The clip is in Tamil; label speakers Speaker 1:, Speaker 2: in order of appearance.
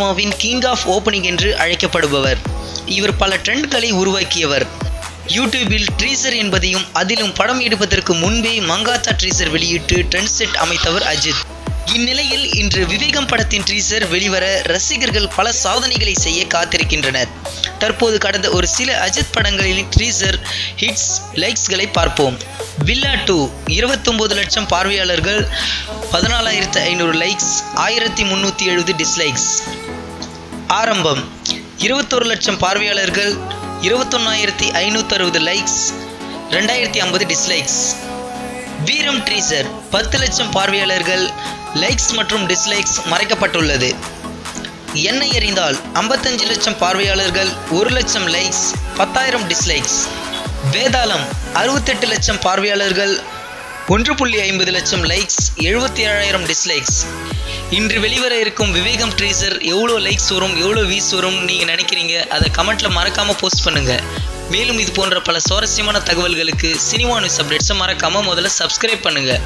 Speaker 1: சினிமாவின் கிங் ஆஃப் ஓப்பனிங் என்று அழைக்கப்படுபவர். இவர் பல ட்ரெண்ட்களை உருவாக்கியவர். யூடியூபில் ட்ரீசர் என்பதையும் அதிலும் படம் எடுப்பதற்கு முன்பே மங்காத்தா ட்ரீசர் வெளியிட்டு ட்ரெண்ட் செட் அமைத்தவர் அஜித். இந்நிலையில் இன்று விவேகம் படத்தின் ட்ரீசர் வெளிவர ரசிகர்கள் பல சாதனைகளை செய்ய காத்திருக்கின்றனர். தற்போது கடந்த ஒரு சில அஜித் படங்களின் ட்ரீசர் ஹிட்ஸ் லைக்ஸ்களை பார்ப்போம். பில்லா 2 29 லட்சம் பார்வையாளர்கள், 14,500 லைக்ஸ், 1,370 டிஸ்லைக்ஸ். ஆரம்பம் 21 லட்சம் பார்வையாளர்கள், 21,560 லைக்ஸ், 2,050 டிஸ்லைக்ஸ். வீரம் ட்ரீசர் 10 லட்சம் பார்வையாளர்கள், லைக்ஸ் மற்றும் டிஸ்லைக்ஸ் மறைக்கப்பட்டுள்ளது. என்னை அறிந்தால் 55 லட்சம் பார்வையாளர்கள், 1 லட்சம் லைக்ஸ், 10,000 டிஸ்லைக்ஸ். வேதாளம் 68 லட்சம் பார்வையாளர்கள், 1.50 லட்சம் லைக்ஸ், 77,000 டிஸ்லைக்ஸ். இன்று வெளிவர இருக்கும் விவேகம் ட்ரீசர் எவ்வளோ லைக்ஸ் வரும், எவ்வளோ வியூஸ் வரும் நீங்கள் நினைக்கிறீங்க? அதை கமெண்ட்ல மறக்காமல் போஸ்ட் பண்ணுங்கள். மேலும் இது போன்ற பல சுவாரஸ்யமான தகவல்களுக்கு சினிமா நியூஸ் அப்டேட்ஸை மறக்காமல் முதல்ல சப்ஸ்கிரைப் பண்ணுங்கள்.